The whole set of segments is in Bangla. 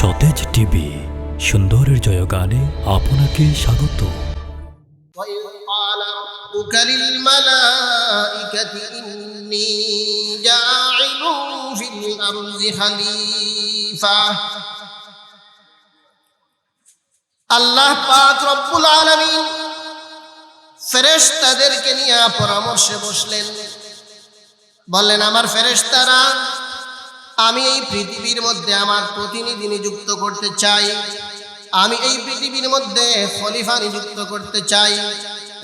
সতেজ টিভি সুন্দরের জয়গানে আপনাকে স্বাগত। وَإِذْ قَالَ رَبُّكَ لِلْمَلَائِكَةِ إِنِّي جَاعِلٌ فِي الْأَرْضِ خَلِيفَةً। আল্লাহ পাক রব্বুল আলামিন ফেরেশতাদেরকে নিয়ে পরামর্শে বসলেন। বললেন, আমার ফেরেশতারা, আমি এই পৃথিবীর মধ্যে আমার প্রতিনিধি নিযুক্ত করতে চাই, আমি এই পৃথিবীর মধ্যে খলিফা নিযুক্ত করতে চাই।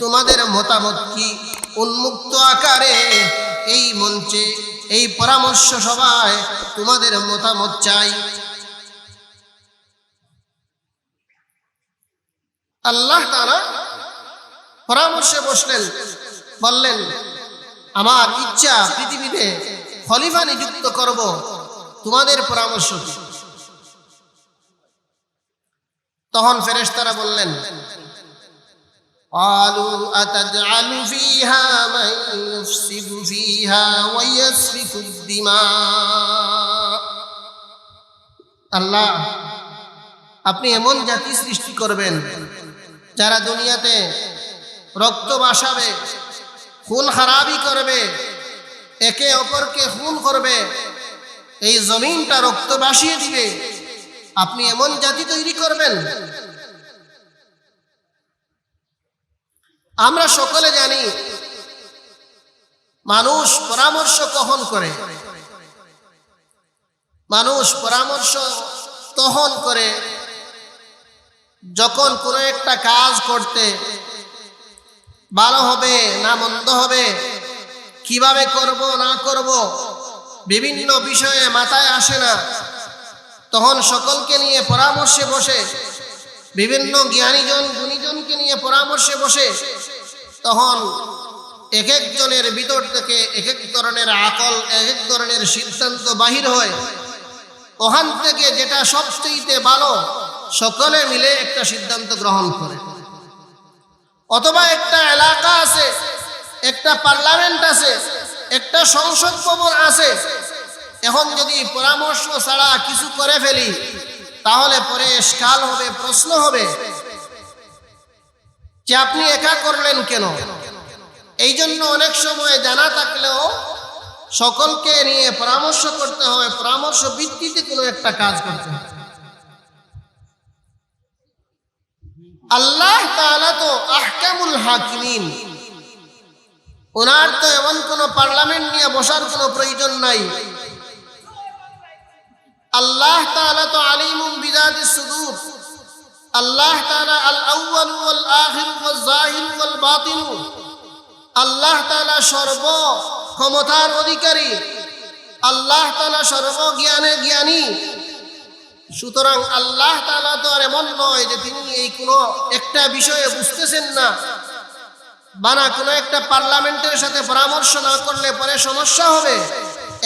তোমাদের মতামত কি? উন্মুক্ত আকারে এই মঞ্চে, এই পরামর্শ সভায় তোমাদের মতামত চাই। আল্লাহ তাআলা পরামর্শে বসলেন, বললেন, আমার ইচ্ছা পৃথিবীতে খলিফা নিযুক্ত করব, তোমাদের পরামর্শ কি? তখন ফেরেশতারা বললেন, قالوا أتجعل فيها من يفسد فيها ويسفك الدماء। আল্লাহ, আপনি এমন জাতি সৃষ্টি করবেন যারা দুনিয়াতে রক্ত বাসাবে, খুন খারাবি করবে, একে অপরকে খুন করবে, এই জমিনটা রক্ত বাসিয়ে দিবে। আপনি এমন জাতি তৈরি করবেন? আমরা সকলে জানি মানুষ পরামর্শ কখন করে? মানুষ পরামর্শ তখন করে যখন কোনো একটা কাজ করতে ভালো হবে না মন্দ হবে, কিভাবে করব না করব, বিভিন্ন বিষয়ে মাথায় আসে না। তখন সকলকে নিয়ে পরামর্শে বসে, বিভিন্ন জ্ঞানীজন গুণীজনকে নিয়ে পরামর্শে বসে, তখন এক একজনের ভিতর থেকে এক এক ধরনের আকল, এক এক ধরনের সিদ্ধান্ত বাহির হয়। ওখান থেকে যেটা সবচেয়ে ভালো সকলে মিলে একটা সিদ্ধান্ত গ্রহণ করে। অথবা একটা এলাকা আছে, একটা পার্লামেন্ট আছে, একটা সংসদ ভবন আছে, এখন যদি পরামর্শ ছাড়া কিছু করে ফেলি তাহলে পরে ইশকাল হবে, প্রশ্ন হবে যে আপনি একা করলেন কেন? এই জন্য অনেক সময় জানা থাকলেও সকলকে নিয়ে পরামর্শ করতে হয়, পরামর্শ ভিত্তিতে কোনো একটা কাজ করতে হয়। আল্লাহ তাআলা তো আহকামুল হাকিমিন, ওনার তো এমন কোনো পার্লামেন্ট নিয়ে বসার কোনো প্রয়োজন নাই। আল্লাহ তাআলা তো আলিমুম বিযাতিস সুদূর। আল্লাহ তাআলা আল আউয়াল ওয়াল আখির ওয়াল যাহির ওয়াল বাতিন। আল্লাহ তাআলা সর্ব ক্ষমতার অধিকারী, আল্লাহ তাআলা সর্বজ্ঞানে জ্ঞানী। সুতরাং আল্লাহ তাআলা তো আর এমন নয় যে তিনি এই কোনো একটা বিষয়ে বুঝতেছেন না, বানা কোনো একটা পার্লামেন্টের সাথে পরামর্শ না করলে পরে সমস্যা হবে,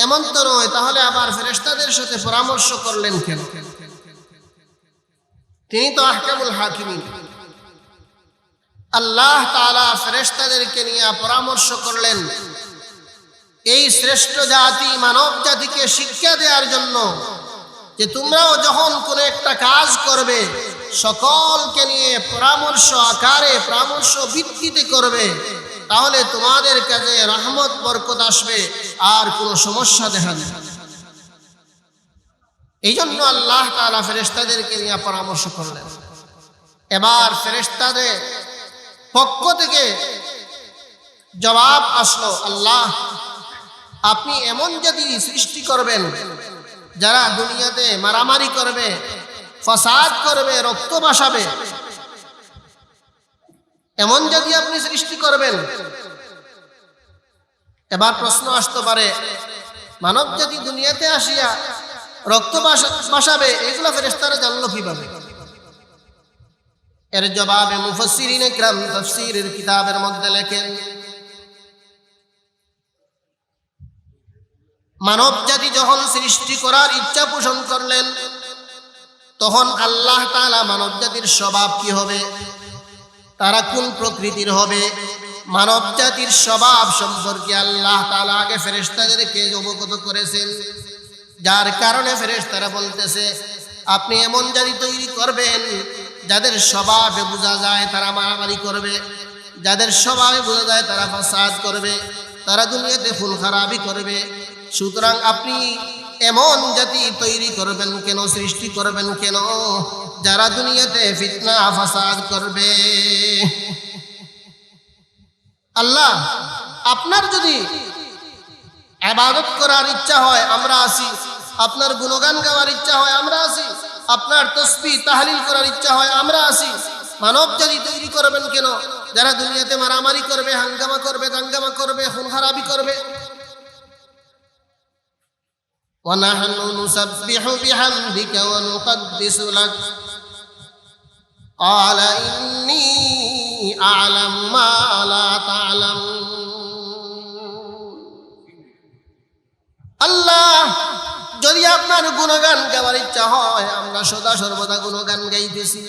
এমন তো নয়। তাহলে আবার ফেরেশতাদের সাথে পরামর্শ করলেন কেন? তিনি তো আহকামুল হাকিমিন। আল্লাহ তাআলা ফেরেশতাদেরকে নিয়ে পরামর্শ করলেন এই শ্রেষ্ঠ জাতি মানব জাতিকে শিক্ষা দেওয়ার জন্য যে তোমরাও যখন কোনো একটা কাজ করবে সকলকে নিয়ে পরামর্শ আকারে, পরামর্শ ভিত্তিতে করবে, তাহলে তোমাদের কাছে রহমত বরকত আসবে, আর কোনো সমস্যা দেখা যাবে। এই জন্য আল্লাহ তাআলা ফেরেশতাদেরকে নিয়ে পরামর্শ করলেন। এবার ফেরেশতাদের পক্ষ থেকে জবাব আসলো, আল্লাহ, আপনি এমন জাতি সৃষ্টি করবেন যারা দুনিয়াতে মারামারি করবে, ফাসাদ করবে, রক্ত বাসাবে, এমন জাতি আপনি সৃষ্টি করবেন। এবার প্রশ্ন আসতে পারে, মানব জাতি দুনিয়াতে আসিয়া রক্ত বাসাবে, এগুলো ফেরেশতারা জানলো কিভাবে? এর জবাবে মুফাসসিরিনে কিরাম তাফসীরের কিতাবের মধ্যে লেখেন, মানব জাতি যখন সৃষ্টি করার ইচ্ছা পোষণ করলেন, তখন আল্লাহ তাআলা মানব জাতির স্বভাব কি হবে, তারা কোন প্রকৃতির হবে, মানব জাতির স্বভাব সম্পর্কে আল্লাহ তাআলা আগে ফেরেশতাদেরকে অবগত করেছেন। যার কারণে ফেরেশতারা বলতেছে আপনি এমন জাতি তৈরি করবেন যাদের স্বভাবে বোঝা যায় তারা মারামারি করবে, যাদের স্বভাবে বোঝা যায় তারা ফাসাদ করবে, তারা দুনিয়াতে খুন খারাপি করবে। সুতরাং আপনি এমন জাতি তৈরি করবেন কেন, সৃষ্টি করবেন কেন, যারা দুনিয়াতে ফিতনা ফাসাদ করবে। আল্লাহ, আপনার যদি ইবাদত করার ইচ্ছা হয় আমরা আসি, আপনার গুণগান গাওয়ার ইচ্ছা হয় আমরা আসি, আপনার তাসবিহ তাহলিল করার ইচ্ছা হয় আমরা আসি। মানব জাতি তৈরি করবেন কেন যারা দুনিয়াতে মারামারি করবে, হাঙ্গামা করবে, দাঙ্গামা করবে, খুন খারাপি করবে। وَنَحْنُ نُسَبِّحُ بِحَمْدِكَ وَنُقَدِّسُ لَكَ قَالَ إِنِّي أَعْلَمُ مَا لَا تَعْلَمُونَ। আল্লাহ, যদি আপনার গুণগান গাওয়ার ইচ্ছা হয় আমরা সদা সর্বদা গুণগান গাইতেছি।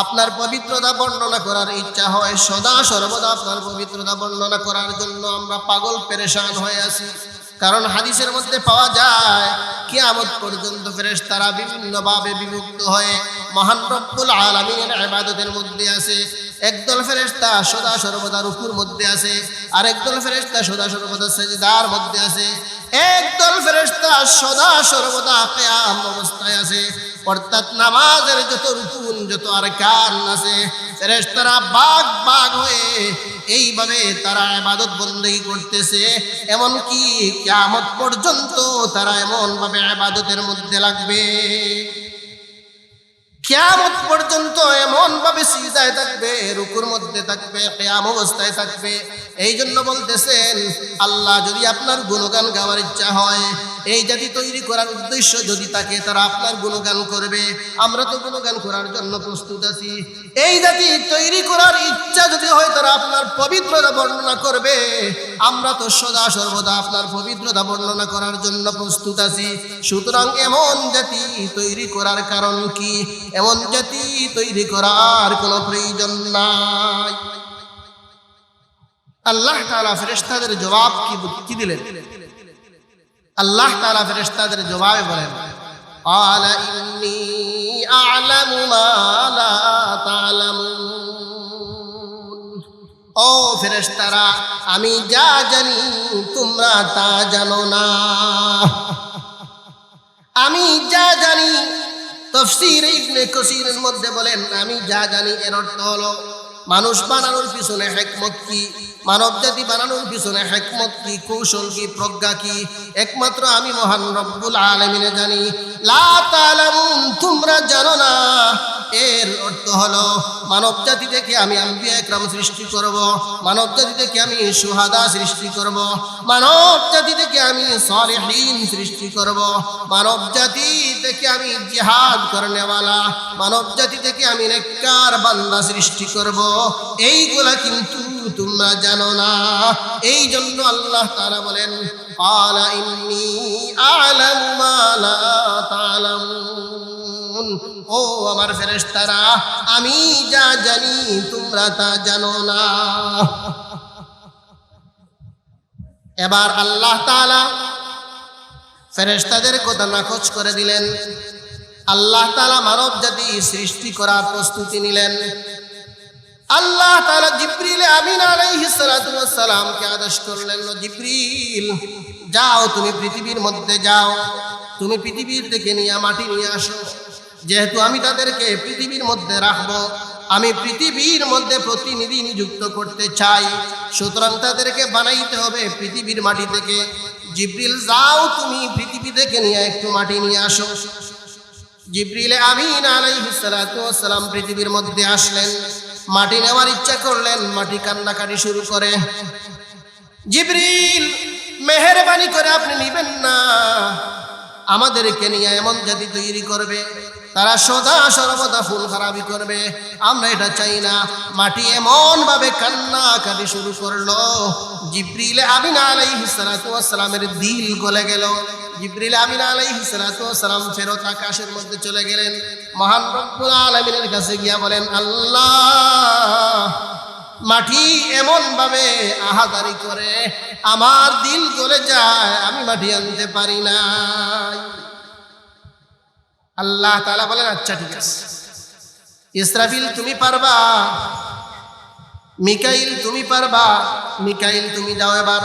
আপনার পবিত্রতা বর্ণনা করার ইচ্ছা হয় সদা সর্বদা আপনার পবিত্রতা বর্ণনা করার জন্য আমরা পাগল পেরেশান হয়ে আছি। কারণ হাদিসের মধ্যে পাওয়া যায় কিয়ামত পর্যন্ত ফেরেশতারা বিভিন্নভাবে বিভক্ত হয়ে মহান রব্বুল আলামিনের ইবাদতের মধ্যে আছে। একদল ফেরেশতা সদা সর্বদা রুকুর মধ্যে আছে, আর একদল ফেরেশতা সদা সর্বদা সিজদার মধ্যে আছে, একদল ফেরেশতা সদা সর্বদা কিয়াম অবস্থায় আছে। অর্থাৎ নামাজের যত রুকুন যত আরকান আছে ফেরেশতারা ভাগ ভাগ হয়ে এইভাবে তারা ইবাদত বন্দেগী করতেছে। এমন কি কিয়ামত পর্যন্ত তারা এমন ভাবে ইবাদতের মধ্যে লাগবে, কিয়ামত পর্যন্ত এমন ভাবে সিজদায় থাকবে, রুকুর মধ্যে থাকবে, কিয়াম অবস্থায় থাকবে। এই জন্য বলতেছেন আল্লাহ, যদি আপনার গুণগান গাওয়ার ইচ্ছা হয়, এই জাতি তৈরি করার উদ্দেশ্য যদি থাকে তারা আপনার গুণগান করবে। আমরা তো গুণগান করার জন্য প্রস্তুত আছি। এই জাতি তৈরি করার ইচ্ছা যদি হয় তারা আপনার পবিত্রতা বর্ণনা করবে। আমরা তো সদা সর্বদা আপনার পবিত্রতা বর্ণনা করার জন্য প্রস্তুত আছি। সুতরাং এমন জাতি তৈরি করার কারণ কি? এমন জাতি তৈরি করার কোনো প্রয়োজন নাই। আল্লাহ তাআলা ফেরেশতাদের জবাব কি দিলেন? আল্লাহ তাআলা ফেরেশতাদের জবাবে বলেন, ক্বালা ইন্নী আ'লামু মা লা তা'লামুন। ও ফেরেশতারা, আমি যা জানি তোমরা তা জানো না। আমি যা জানি, তাফসীর ইবনে কাসীরের মধ্যে বলেন আমি যা জানি এর অর্থ হলো মানুষ বানানোর পিছনে হিকমত কি, মানব জাতি বানানোর পিছনে হিকমত কি, কৌশল কি, প্রজ্ঞা কি, একমাত্র আমি মহান রব্বুল আলামিন জানি। লা তা'লামুন, তোমরা জানো না। এর অর্থ হলো মানব জাতি থেকে আমি আম্বিয়া ইকরাম সৃষ্টি করব, মানব জাতি থেকে আমি শুহাদা সৃষ্টি করব, মানব জাতি থেকে আমি সালিহিন সৃষ্টি করব, মানব জাতি থেকে আমি জিহাদ করনেওয়ালা, মানব জাতি থেকে আমি নেককার বান্দা সৃষ্টি করব। এইগুলা কিন্তু তোমরা জানো না। এই জন্য আল্লাহ তাআলা বলেন, ক্বালা ইন্নী আ'লামু মা লা তা'লামুন। ও আমার ফেরেশতারা, আমি যা জানি তোমরা তা জানো না। এবার আল্লাহ তাআলা ফেরেশতাদের কথা নাকচ করে দিলেন। আল্লাহ তাআলা মানব জাতি সৃষ্টি করার প্রস্তুতি নিলেন। আল্লাহ তাআলা জিবরিল আমিন আলাইহিস সালাতু ওয়াস সালামকে আদেশ করলেন, জিবরিল যাও, তুমি পৃথিবীর মধ্যে যাও, তুমি পৃথিবীর থেকে নিয়ে মাটি নিয়ে আসো। যেহেতু আমি তাদেরকে পৃথিবীর মধ্যে রাখবো, আমি পৃথিবীর মধ্যে প্রতিনিধি নিযুক্ত করতে চাই, সুতরাং তাদেরকে বানাইতে হবে পৃথিবীর মাটি থেকে। জিবরিল যাও, তুমি পৃথিবী থেকে নিয়ে একটু মাটি নিয়ে আসো। জিবরিল আমিন আলাইহিস সালাতু ওয়াস সালাম পৃথিবীর মধ্যে আসলেন, মাটি নেওয়ার ইচ্ছা করলেন, মাটি কান্নাকাটি শুরু করে। জিবরিল, মেহেরবানি করে আপনি নিবেন না, আমাদেরকে নিয়ে এমন জাতি তৈরি করবে তারা সদা সর্বদা ফুল খারাপি করবে, আমরা এটা চাই না। মাটি এমন ভাবে কান্নাকাটি শুরু করলো, জিবরিল আমিন আলাইহিস সালাতু ওয়াস সালামের দিল গলে গেল। জিবরিল আমিন আলাইহিস সালাতু ওয়াস সালাম ফেরত আকাশের মধ্যে চলে গেলেন। মহান রব্বুল আলামিনের কাছে গিয়া বলেন, আল্লাহ, মাটি এমন ভাবে আহাদারি করে আমার দিল গলে যায়, আমি মাটি আনতে পারি না। আল্লাহ তাআলা বলেন আচ্ছা ঠিক আছে, ইসরাফিল তুমি পারবা, মিকাইল তুমি পারবা, মিকাইল তুমি যাও এবার।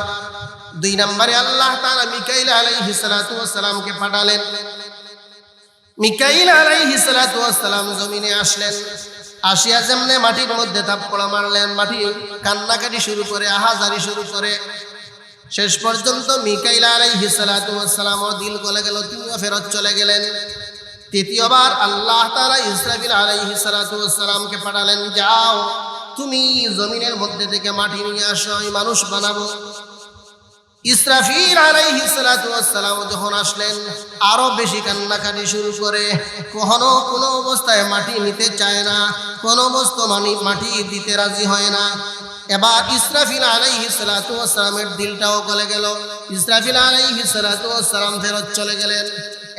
2 নম্বরে আল্লাহ তাআলা মিকাইল আলাইহিস সালাতু ওয়াস সালামকে পাঠালেন। মিকাইল আলাইহিস সালাতু ওয়াস সালাম জমিনে আসলেন, আসিয়া যেমনে মাটির মধ্যে থাপ্পড় মারলেন, মাটি কান্নাকাটি শুরু করে, আহাজারি শুরু করে, শেষ পর্যন্ত মিকাইল আলাইহিস সালাতু ওয়াস সালাম দিল গলে গেল, তিনিও ফেরত চলে গেলেন। তৃতীয়বার আল্লাহ তাআলা ইসরাফিল আলাইহিস সালাতু ওয়াস সালামকে পাঠালেন, যাও তুমি জমিনের মধ্যে থেকে মাটি নিয়ে আসো, আমি মানুষ বানাবো। ইসরাফিল আলাইহিস সালাতু ওয়াস সালাম যখন আসলেন, আরো বেশি কান্নাকাটি শুরু করে, কখনো কোনো অবস্থায় মাটি নিতে চায় না, কোনো অবস্থা মাটি দিতে রাজি হয় না। এবার ইসরাফিল আলাইহিস সালাতু ওয়াস সালামের দিলটাও গলে গেল, ইসরাফিল আলাইহিস সালাতু ওয়াস সালাম ফেরত চলে গেলেন।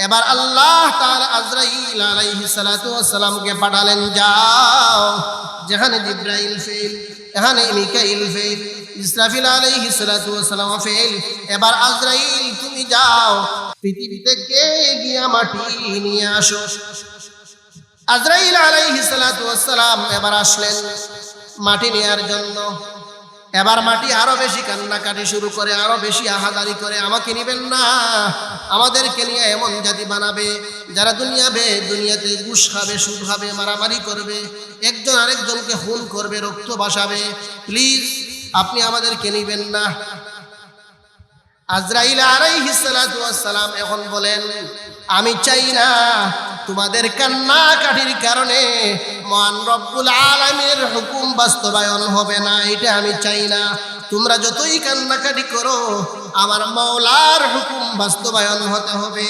এবার আল্লাহ তাআলা আজরাইল আলাইহিস সালাতু ওয়াস সালামকে পাঠালেন, যাও যেখানে জিবরাইল ফেল, এখানে মিকাইল ফেল, ইসরাফিল আলাইহিস সালাতু ওয়াস সালাম ফেল, এবার আজরাইল তুমি যাও পৃথিবী থেকে গিয়া মাটি নিয়ে আসো। আজরাইল আলাইহিস সালাতু ওয়াস সালাম এবার আসলেন মাটি নেয়ার জন্য। এবার মাটি আরো বেশি কান্নাকাটি শুরু করে, আরো বেশি আহাদারি করে, আমাকে নিবেন না, আমাদেরকে নিয়ে এমন জাতি বানাবে যারা দুনিয়াতে ঘুষ খাবে, সুদ খাবে, মারামারি করবে, একজন আরেকজনকে খুন করবে, রক্ত বাসাবে, প্লিজ আপনি আমাদেরকে নিবেন না। আজরাইল আলাইহিস সালাতু ওয়াস সালাম এখন বলেন, আমি চাই না তোমাদের কান্নাকাটির কারণে মহান রব্বুল আলামিনের হুকুম বাস্তবায়ন হবে না, এটা আমি চাই না। তোমরা যতই কান্নাকাটি করো, আমার মাওলার হুকুম বাস্তবায়ন হতে হবে।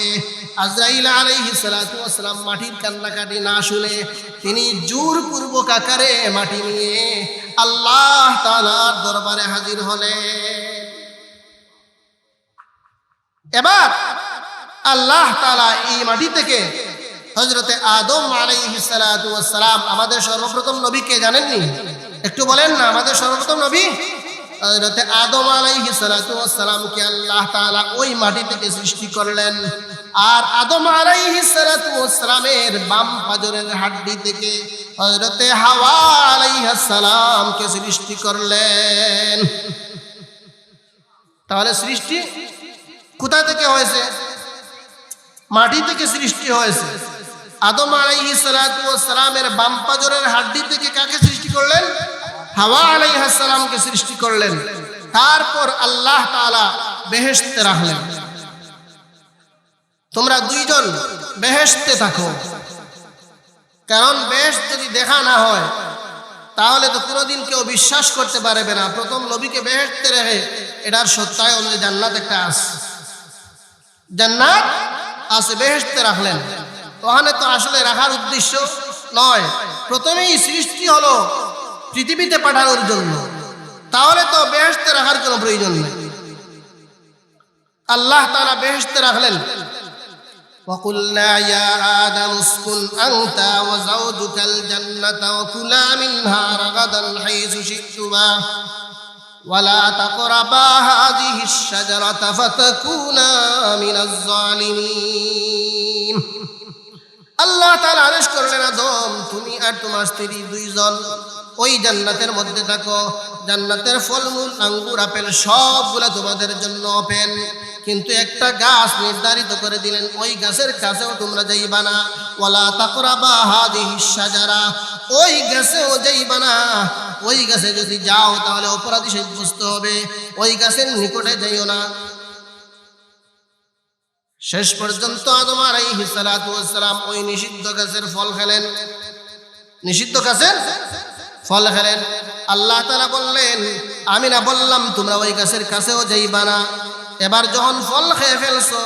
আজরাইল আলাইহিস সালাতু ওয়াস সালাম মাটির কান্নাকাটি না শুনে তিনি জোরপূর্বক আকারে মাটি নিয়ে আল্লাহ তাআলার দরবারে হাজির হলেন। এবার আল্লাহ তাআলা এই মাটি থেকে হযরতে আদম আলাইহিস সালাতু ওয়াস সালাম, আমাদের সর্বপ্রথম নবী কে জানেননি? একটু বলেন না, আমাদের সর্বপ্রথম নবী হযরতে আদম আলাইহিস সালাতু ওয়াস সালামকে আল্লাহ তাআলা ওই মাটি থেকে সৃষ্টি করলেন। আর আদম আলাইহিস সালাতু ওয়াস সালামের বাম পাজরের হাড্ডি থেকে হযরতে হাওয়া আলাইহিস সালামকে সৃষ্টি করলেন। তাহলে সৃষ্টি কোথা থেকে হয়েছে? মাটি থেকে সৃষ্টি হয়েছে। আদম আলাইহিস সালাতু ওয়াস সালামের বাম পাজরের হাড্ডি থেকে কাকে সৃষ্টি করলেন? হাওয়া আলাইহিস সালামকে সৃষ্টি করলেন। তারপর আল্লাহ তাআলা বেহেশতে রাখলেন, তোমরা দুইজন বেহেশতে থাকো। কারণ বেহেশত যদি দেখা না হয় তাহলে তো কোনোদিন কেউ বিশ্বাস করতে পারবে না। প্রথম নবীকে বেহেশতে রেখে এটার সত্যায়ন যে জান্নাত একটা আছে, জান্নাত আছে, বেহেশতে রাখলেন। ওখানে তো আসলে রাখার উদ্দেশ্য নয়, প্রথমেই সৃষ্টি হলো পৃথিবীতে পাঠানোর জন্য, তাহলে তো বেহেশতে রাখার কোনো প্রয়োজন নেই। আল্লাহ তাআলা বেহেশতে রাখলেন, وَقُلْنَا يَا آدَمُ اسْكُنْ أَنْتَ وَزَوْجُكَ الْجَنَّةَ وَكُلَا مِنْهَا رَغَدًا حَيْثُ شِئْتُمَا وَلَا تَقْرَبَا هَٰذِهِ الشَّجَرَةَ فَتَكُونَا مِنَ الظَّالِمِينَ। আল্লাহ তাআলা আদেশ করলেন, আদম তুমি আর তোমার স্ত্রী দুইজন ওই জান্নাতের মধ্যে থাকো, জান্নাতের ফলমূল আঙ্গুর আপেল সবগুলা তোমাদের জন্য ওপেন, কিন্তু একটা গাছ নির্ধারিত করে দিলেন, ওই গাছের কাছেও তোমরা যাইবা না। ওয়ালা তাকরাবা হাযিহিশ শাজারা, ওই গাছেও যাইবা না। ওই গাছে যদি যাও তাহলে অপরাধী সাব্যস্ত হবে, ওই গাছের নিকটে যাইও না। শেষ পর্যন্ত আদম আলাইহিস সালাতু ওয়াস সালাম ওই নিষিদ্ধ গাছের ফল খেলেন, নিষিদ্ধ গাছের ফল খেলেন। আল্লাহ তাআলা বললেন, আমি না বললাম তোমরা ওই গাছের কাছেও যাইবা না? এবার যখন ফল খেয়ে ফেলছো,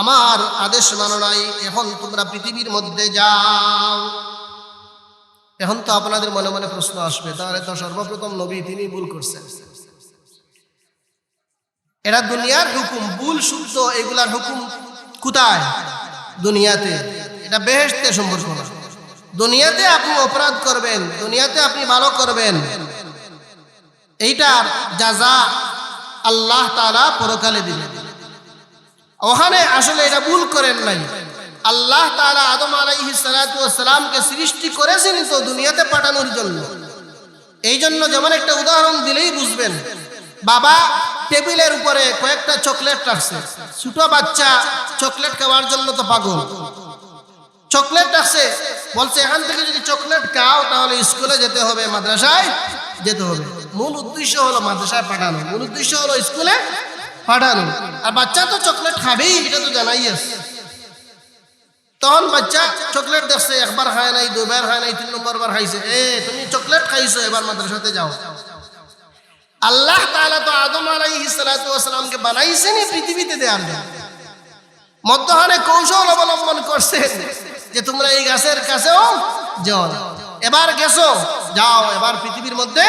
আমার আদেশ মানো নাই, এখন তোমরা পৃথিবীর মধ্যে যাও। এখন তো আপনাদের মনে মনে প্রশ্ন আসবে, তাহলে তো সর্বপ্রথম নবী তিনি ভুল করছেন। এটা দুনিয়ার হুকুম, ভুল শুদ্ধ এগুলার হুকুম কোথায়? দুনিয়াতে। এটা বেহেশতে সম্পর্ক না। দুনিয়াতে আপনি অপরাধ করবেন, দুনিয়াতে আপনি ভালো করবেন, এইটার জাযা আল্লাহ তাআলা পরকালে দিবেন। ওখানে আসলে এটা ভুল করেন নাই, আল্লাহ তাআলা আদম আলাইহিস সালাতু ওয়াস সালামকে সৃষ্টি করেছেন তো দুনিয়াতে পাঠানোর জন্য। এই জন্য যেমন একটা উদাহরণ দিলেই বুঝবেন, বাবা টেবিলের উপরে কয়েকটা চকলেট রাখছে, ছোট বাচ্চা চকলেট খাওয়ার জন্য তো পাগল, চকলেট রাখছে, বলছে এখান থেকে যদি চকলেট খাও তাহলে স্কুলে যেতে হবে, মাদ্রাসায় যেতে হবে। মূল উদ্দেশ্য হলো মাদ্রাসায় পাঠানো, মূল উদ্দেশ্য হলো স্কুলে পাঠানো। আর বাচ্চা তো চকলেট খাবেই, এটা তো জানাই আছে। তখন বাচ্চা চকলেট দেখছে, একবার খায় নাই, দুবার খায় নাই, 3 নম্বর বার খাইছে। তুমি চকলেট খাইছো, এবার মাদ্রাসাতে যাও। আল্লাহ তাআলা তো আদম আলাইহিস সালাতু ওয়াস সালামকে বানাইছেন পৃথিবীতে দেওয়ার জন্য, মধ্যখানে কৌশল অবলম্বন করছেন যে তোমরা এই গাছের কাছেও যাও, এবার গেছো যাও, এবার পৃথিবীর মধ্যে,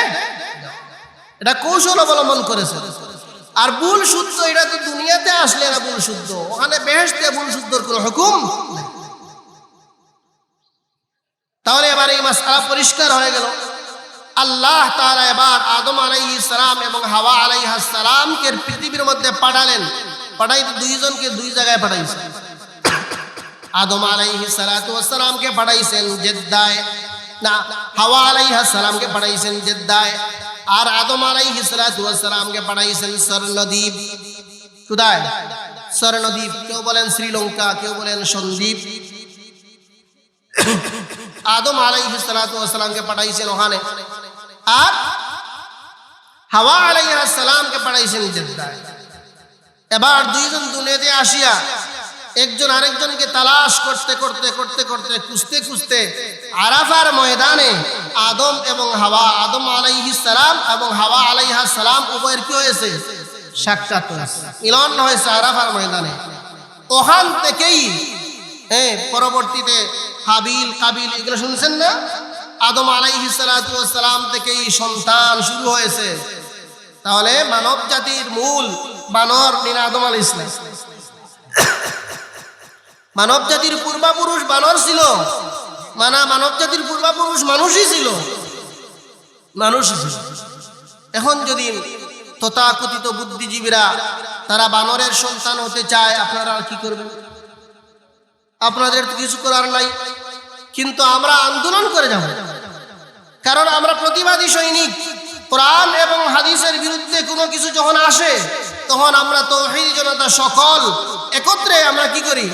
এটা কৌশল অবলম্বন করেছে। আর ভুল শুদ্ধ এটা তো দুনিয়াতে আসলে না ভুল শুদ্ধ, ওখানে বেহেশতে ভুল শুদ্ধর কোনো হুকুম নেই। তাহলে এবার এই মাসআলা পরিষ্কার হয়ে গেল। আল্লাহ তাআলা এবার আদম আলাইহিস সালাম এবং হাওয়া আলাইহিস সালামকে পৃথিবীর মধ্যে পাঠালেন। পাঠাইতে দুইজনকে দুই জায়গায় পাঠাইছেন। আদম আলাইহিস সালাতু ওয়াস সালামকে পাঠাইছেন জেদ্দায়, না হাওয়া আলাইহিস সালামকে পাঠাইছেন জেদ্দায়, আর আদম আলাইহিস সালাতু ওয়াস সালামকে পাঠাইছেন স্বর্ণদ্বীপ। কোথায়? স্বর্ণদ্বীপ। কেউ বলেন শ্রীলঙ্কা, কেউ বলেন সন্দ্বীপ। আদম আলাইহিস সালাতু ওয়াস সালামকে পাঠাইছেন ওখানে, আর হাওয়া আলাইহিস সালামকে পাঠাইছেন জেদ্দায়। এবার দুইজন দুনিয়াতে আসিয়া একজন আরেকজনকে তালাশ করতে করতে করতে করতে খুঁজতে খুঁজতে আরাফার ময়দানে আদম এবং হাওয়া, আদম আলাইহিস সালাম এবং হাওয়া আলাইহিস সালাম উভয়ের কি হয়েছে? সাক্ষাৎ হয়েছে, মিলন হয়েছে আরাফার ময়দানে। ওখান থেকেই পরবর্তীতে হাবিল কাবিল এগুলো শুনছেন না? আদম আলাইহিস সালাতু ওয়াস সালাম থেকেই সন্তান শুরু হয়েছে। তাহলে মানব জাতির মূল বানর নিন আদম আলাইহিস সালাম। মানব জাতির পূর্বপুরুষ বানর ছিল, মানব জাতির পূর্বপুরুষ মানুষই ছিল, মানুষই ছিল। এখন যদি তথাকথিত বুদ্ধিজীবীরা তারা বানরের সন্তান হতে চায়, আপনারা কি করবেন? আপনাদের তো কিছু করার নাই, কিন্তু আমরা আন্দোলন করে যাব, কারণ আমরা প্রতিবাদী সৈনিক। কোরআন এবং হাদিসের বিরুদ্ধে কোনো কিছু যখন আসে তখন আমরা তাওহীদি জনতা সকল একত্রে আমরা কি করি?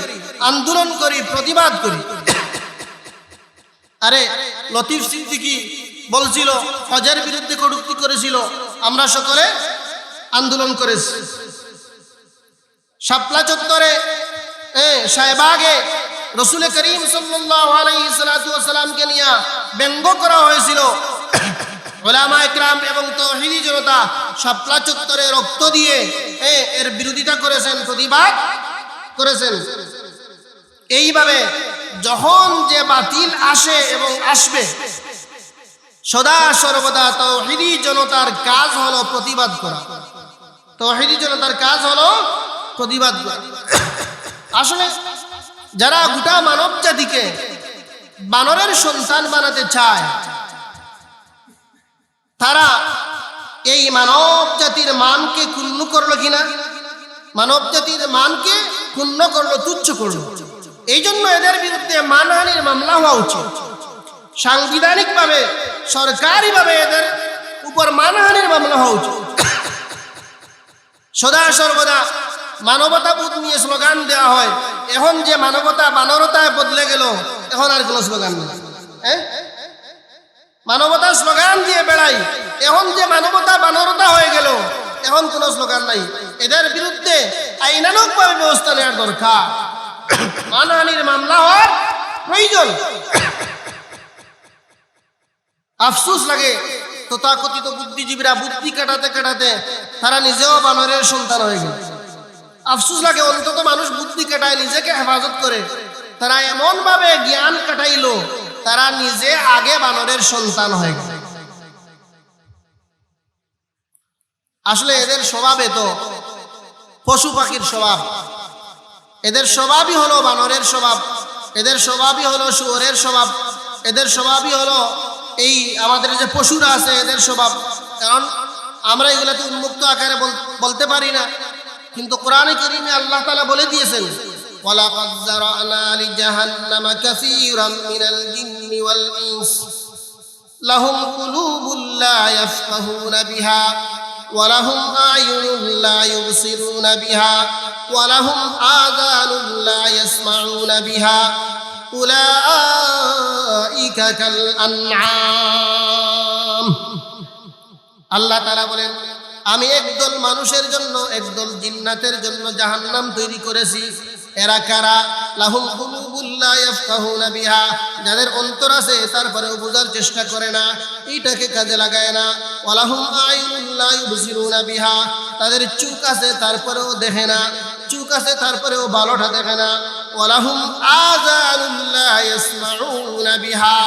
আন্দোলন করি, প্রতিবাদ করি। আরে লতিফ সিদ্দিকী বলছিল হজের বিরুদ্ধে কটূক্তি করেছিল, আমরা সকলে আন্দোলন করেছি। শাপলা চত্বরে শাহবাগে রাসূল করিম সাল্লাল্লাহু আলাইহি সাল্লামকে নিয়ে ব্যঙ্গ করা হয়েছিল। উলামা ইকরাম এবং তাওহীদি জনতা শাপলা চত্বরে রক্ত দিয়ে এর বিরোধিতা করেছেন, প্রতিবাদ করেছেন। এইভাবে যখন যে বাতিল আসে এবং আসবে, সদা সর্বদা তাওহীদি জনতার কাজ হলো প্রতিবাদ করা। তাওহীদি জনতার কাজ হলো প্রতিবাদ করা। আসলে যারা গোটা মানব জাতিকে বানরের সন্তান বানাতে চায়, তারা এই মানব জাতির মানকে ক্ষুণ্ণ করলো কিনা? মানব জাতির মানকে ক্ষুণ্ণ করলো, তুচ্ছ করলো। এই জন্য এদের বিরুদ্ধে মানহানির মামলা হওয়া উচিত। সাংবিধানিকভাবে, সরকারিভাবে এদের উপর মানহানির মামলা হওয়া উচিত। সদা সর্বদা মানবতাবোধ নিয়ে স্লোগান দেওয়া হয়, এখন যে মানবতা বানরতায় বদলে গেল, এখন আর কোনো স্লোগান নেই। মানবতার স্লোগান দিয়ে বেড়াই, এখন যে মানবতা বানরতা হয়ে গেল, এখন কোনো স্লোগান নাই। এদের বিরুদ্ধে আইনানুগভাবে ব্যবস্থা নেওয়ার দরকার, মানহানির মামলা হওয়ার প্রয়োজন। আফসোস লাগে তথাকথিত বুদ্ধিজীবীরা বুদ্ধি কাটাতে কাটাতে তারা নিজেও বানরের সন্তান হয়ে গেল। আফসোস লাগে, অন্তত মানুষ বুদ্ধি কাটায়, নিজেকে হেফাজত করে। তারা এমন ভাবে জ্ঞান কাটাইলো, তারা নিজে আগে বানরের সন্তান হয়ে গেল। আসলে এদের স্বভাবে তো পশু পাখির স্বভাব, এদের স্বভাবই হলো বানরের স্বভাব, এদের স্বভাবই হলো শুয়োরের স্বভাব, এদের স্বভাবই হলো এই আমাদের যে পশুরা আছে এদের স্বভাব। কারণ আমরা এগুলাতে উন্মুক্ত আকারে বলতে পারি না, কিন্তু কোরআনে কারীমে আল্লাহ তাআলা বলে দিয়েছেন, ওয়ালাকাদ যারানা লিজাহান্নামা কাসীরাম মিনাল জিন্নি ওয়াল ইনস লাহুম কুলুবুন লা ইয়াফকাহুনা বিহা ওয়া লাহুম আ'য়ুনুন লা ইউবসিরুনা বিহা ওয়া লাহুম আযানুন লা ইয়াসমাউনা বিহা উলাইকা কাল আনআম। আল্লাহ তাআলা বলেন, আমি একদল মানুষের জন্য একদল জিন্নাতের জন্য জাহান্নাম তৈরি করেছি। এরা কারা? লাহুম কুলুবুন লা ইয়াফকাহুনা বিহা, যাদের অন্তর আছে তারপরেও বোঝার চেষ্টা করে না, এইটাকে কাজে লাগায় না। ওয়া লাহুম আ'য়ুনুন লা ইউবসিরুনা বিহা, তাদের চোখ আছে তারপরেও দেখে না, চোখ আছে তারপরেও ভালোটা দেখে না। ওয়া লাহুম আযানুন লা ইয়াসমাউনা বিহা,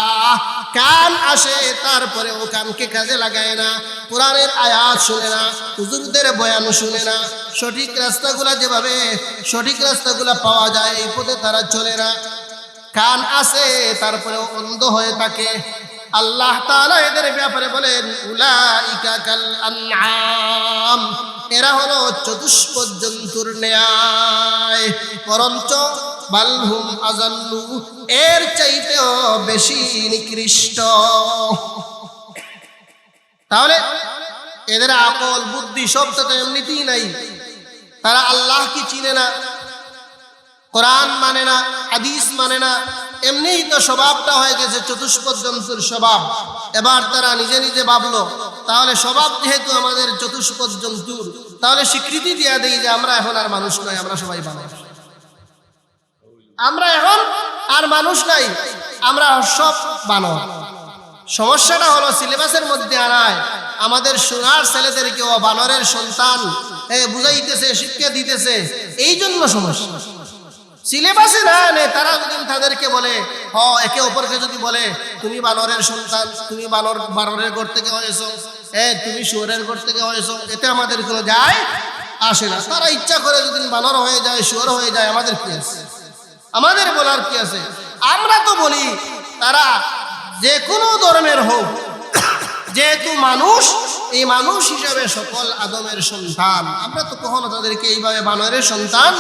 কান আসে তারপরেও কানকে কাজে লাগায় না, কোরআনের আয়াত শুনে না, হুজুরদের বয়ান শুনে না, সঠিক রাস্তাগুলা যেভাবে সঠিক রাস্তাগুলা পাওয়া যায় এই পথে তারা চলে না। কান আছে তারপরেও অন্ধ হয়ে থাকে। আল্লাহ তাআলা এদের ব্যাপারে বলেন, উলাইকা কাল আনআম, এরা হলো চতুষ্পদ জন্তুর ন্যায়, বরঞ্চ বালহুম আযাল্লু, এর চাইতেও বেশি নিকৃষ্ট। তাহলে এদের আকল বুদ্ধি সবটা তো এমনিতেই নাই। তারা আল্লাহ কি চিনে না, কোরআন মানে না, হাদিস মানে না, এমনিই তো স্বভাবটা হয়ে গেছে চতুষ্পদ জন্তুর স্বভাব। এবার তারা নিজে নিজে ভাবলো, তাহলে স্বভাব যেহেতু আমাদের চতুষ্পদ জন্তুর, তাহলে স্বীকৃতি দিয়া দেই যে আমরা এখন আর মানুষ নই, আমরা সবাই বানর। আমরা এখন আর মানুষ নাই, আমরা সব বানর। সমস্যাটা হলো সিলেবাসের মধ্যে আনায় আমাদের সোনার ছেলেদেরকে ও বানরের সন্তান বুঝাইতেছে, শিক্ষা দিতেছে, এই জন্য সমস্যা। সিলেবাসে না আনে তারা যদি তাদেরকে বলে, একে অপরকে যদি বলে তুমি বানরের সন্তান, তুমি বানরের ঘর থেকে হয়েছো, তুমি শুয়োরের ঘর থেকে হয়েছো, এতে আমাদের কোনো যায় আসে না। তারা ইচ্ছা করে যদি বানর হয়ে যায়, শুয়োর হয়ে যায়, আমাদের কি আছে? আমাদের বলার কি আছে? আমরা তো বলি তারা যে কোনো ধর্মের হোক, যেহেতু মানুষ, এই মানুষ হিসাবে সকল আদমের সন্তান, আমরা তো কখনো তাদেরকে এইভাবে বানরের সন্তান